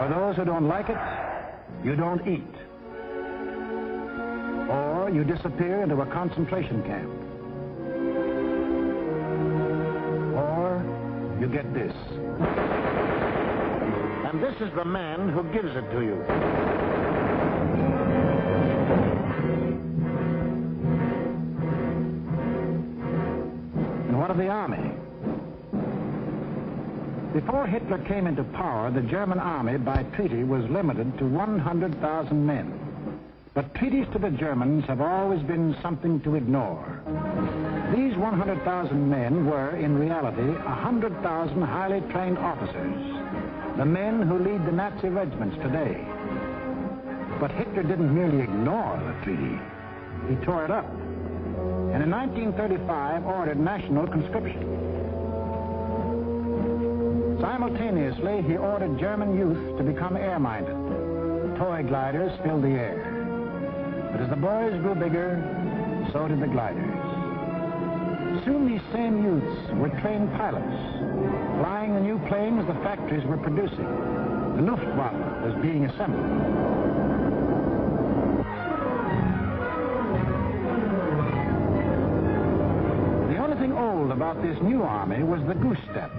For those who don't like it, you don't eat. Or you disappear into a concentration camp. Or you get this. And this is the man who gives it to you. And what of the army? Before Hitler came into power, the German army by treaty was limited to 100,000 men. But treaties to the Germans have always been something to ignore. These 100,000 men were, in reality, 100,000 highly trained officers, the men who lead the Nazi regiments today. But Hitler didn't merely ignore the treaty. He tore it up. And in 1935 ordered national conscription. Simultaneously, he ordered German youth to become air-minded. Toy gliders filled the air. But as the boys grew bigger, so did the gliders. Soon these same youths were trained pilots, flying the new planes the factories were producing. The Luftwaffe was being assembled. The only thing old about this new army was the goose step.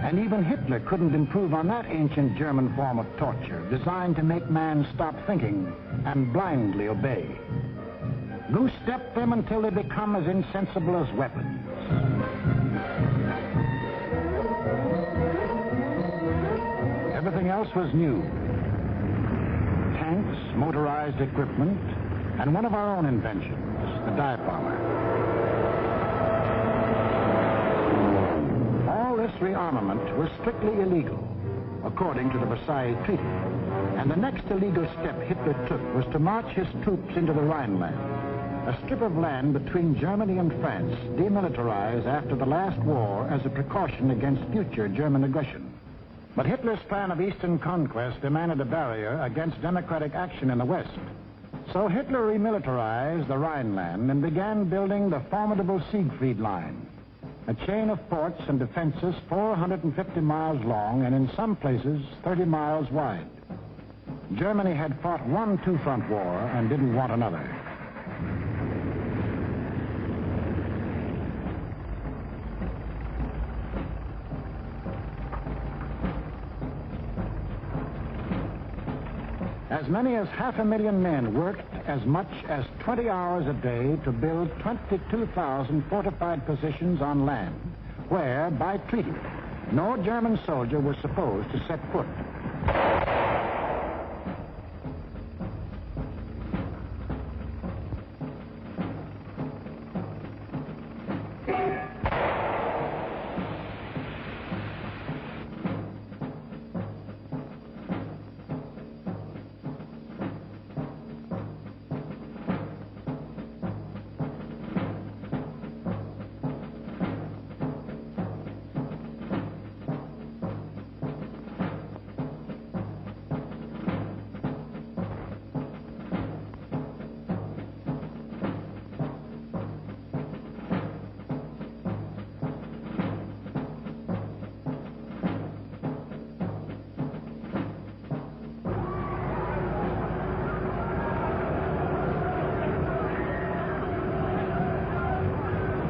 And even Hitler couldn't improve on that ancient German form of torture, designed to make man stop thinking and blindly obey. Goose-step them until they become as insensible as weapons. Everything else was new. Tanks, motorized equipment, and one of our own inventions, the dive bomber. This rearmament was strictly illegal, according to the Versailles Treaty. And the next illegal step Hitler took was to march his troops into the Rhineland, a strip of land between Germany and France, demilitarized after the last war as a precaution against future German aggression. But Hitler's plan of eastern conquest demanded a barrier against democratic action in the West. So Hitler remilitarized the Rhineland and began building the formidable Siegfried Line, a chain of forts and defenses 450 miles long and in some places 30 miles wide. Germany had fought one two-front war and didn't want another. As many as 500,000 men worked as much as 20 hours a day to build 22,000 fortified positions on land, where, by treaty, no German soldier was supposed to set foot.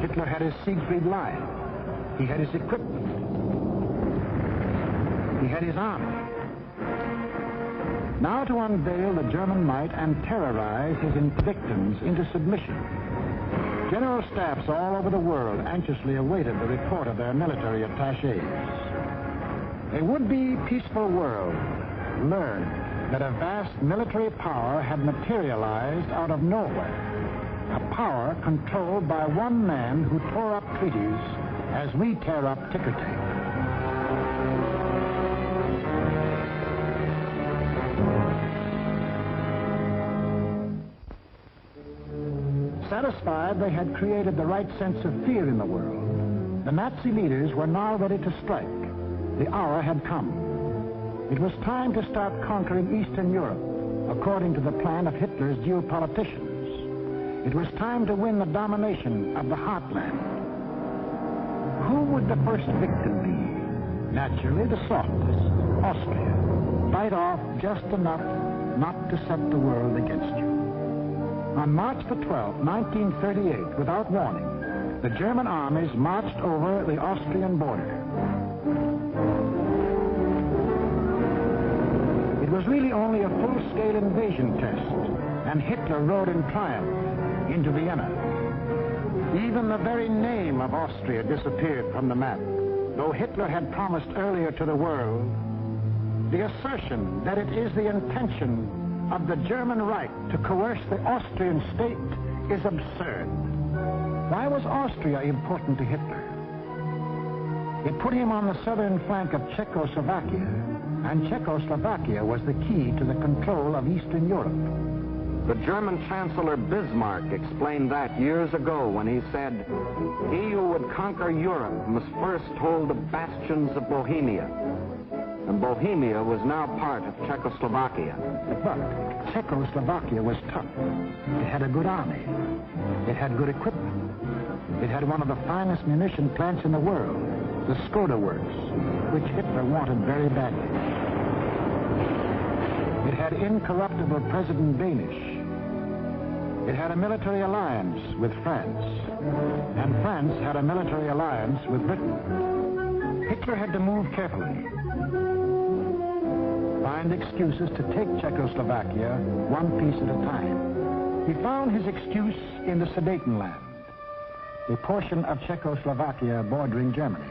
Hitler had his Siegfried Line. He had his equipment. He had his army. Now to unveil the German might and terrorize his victims into submission. General staffs all over the world anxiously awaited the report of their military attachés. A would-be peaceful world learned that a vast military power had materialized out of nowhere. A power controlled by one man who tore up treaties as we tear up ticker tape. Satisfied they had created the right sense of fear in the world, the Nazi leaders were now ready to strike. The hour had come. It was time to start conquering Eastern Europe, according to the plan of Hitler's geopoliticians. It was time to win the domination of the heartland. Who would the first victim be? Naturally, the softest, Austria. bite off just enough not to set the world against you. On March the 12th, 1938, without warning, the German armies marched over the Austrian border. It was really only a full-scale invasion test, and Hitler rode in triumph into Vienna. Even the very name of Austria disappeared from the map, though Hitler had promised earlier to the world. The assertion that it is the intention of the German Reich to coerce the Austrian state is absurd. Why was Austria important to Hitler? It put him on the southern flank of Czechoslovakia, and Czechoslovakia was the key to the control of Eastern Europe. The German Chancellor Bismarck explained that years ago when he said, "He who would conquer Europe must first hold the bastions of Bohemia." And Bohemia was now part of Czechoslovakia. But Czechoslovakia was tough. It had a good army. It had good equipment. It had one of the finest munition plants in the world, the Skoda Works, which Hitler wanted very badly. It had incorruptible President Danish. It had a military alliance with France, and France had a military alliance with Britain. Hitler had to move carefully, find excuses to take Czechoslovakia one piece at a time. He found his excuse in the Sudetenland, a portion of Czechoslovakia bordering Germany.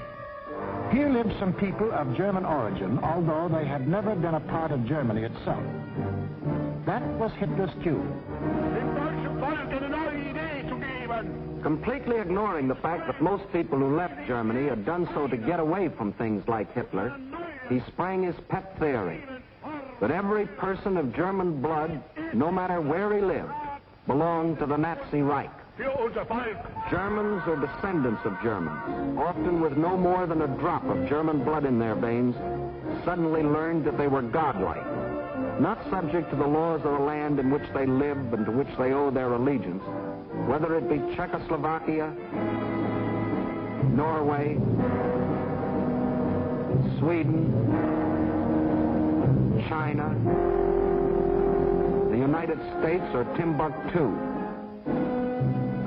Here lived some people of German origin, although they had never been a part of Germany itself. That was Hitler's cue. Completely ignoring the fact that most people who left Germany had done so to get away from things like Hitler, he sprang his pet theory that every person of German blood, no matter where he lived, belonged to the Nazi Reich. Germans or descendants of Germans, often with no more than a drop of German blood in their veins, suddenly learned that they were godlike, not subject to the laws of the land in which they live and to which they owe their allegiance, whether it be Czechoslovakia, Norway, Sweden, China, the United States, or Timbuktu.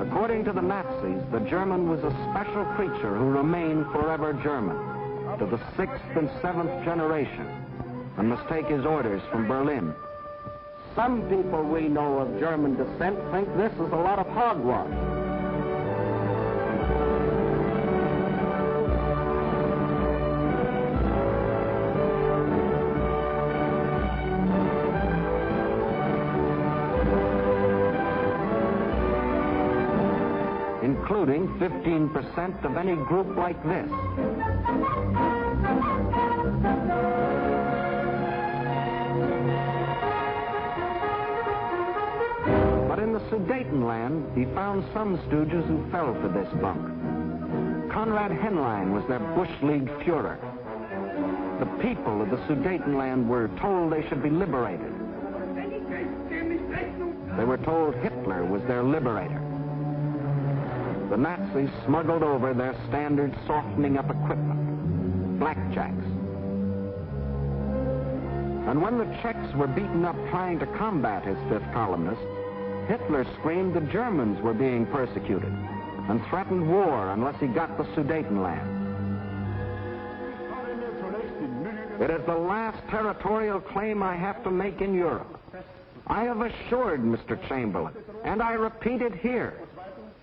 According to the Nazis, the German was a special creature who remained forever German, to the 6th and 7th generation, and must take his orders from Berlin. Some people we know of German descent think this is a lot of hogwash. Including 15% of any group like this. But in the Sudetenland, he found some stooges who fell for this bunk. Konrad Henlein was their Bush League Führer. The people of the Sudetenland were told they should be liberated. They were told Hitler was their liberator. The Nazis smuggled over their standard softening up equipment, blackjacks. And when the Czechs were beaten up trying to combat his fifth columnists, Hitler screamed the Germans were being persecuted and threatened war unless he got the Sudetenland. It is the last territorial claim I have to make in Europe. I have assured Mr. Chamberlain, and I repeat it here,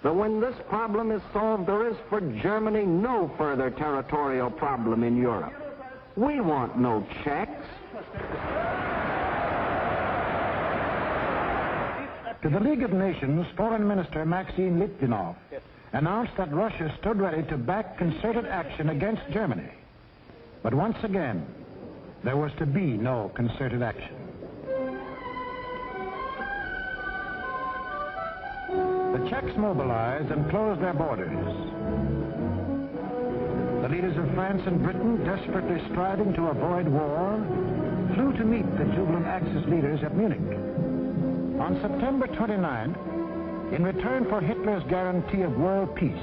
that when this problem is solved, there is for Germany no further territorial problem in Europe. We want no Czechs. To the League of Nations, Foreign Minister Maxim Litvinov announced that Russia stood ready to back concerted action against Germany. But once again, there was to be no concerted action. The Czechs mobilized and closed their borders. The leaders of France and Britain, desperately striving to avoid war, flew to meet the jubilant Axis leaders at Munich. On September 29th, in return for Hitler's guarantee of world peace,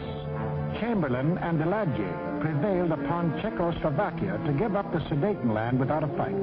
Chamberlain and Daladier prevailed upon Czechoslovakia to give up the Sudetenland without a fight.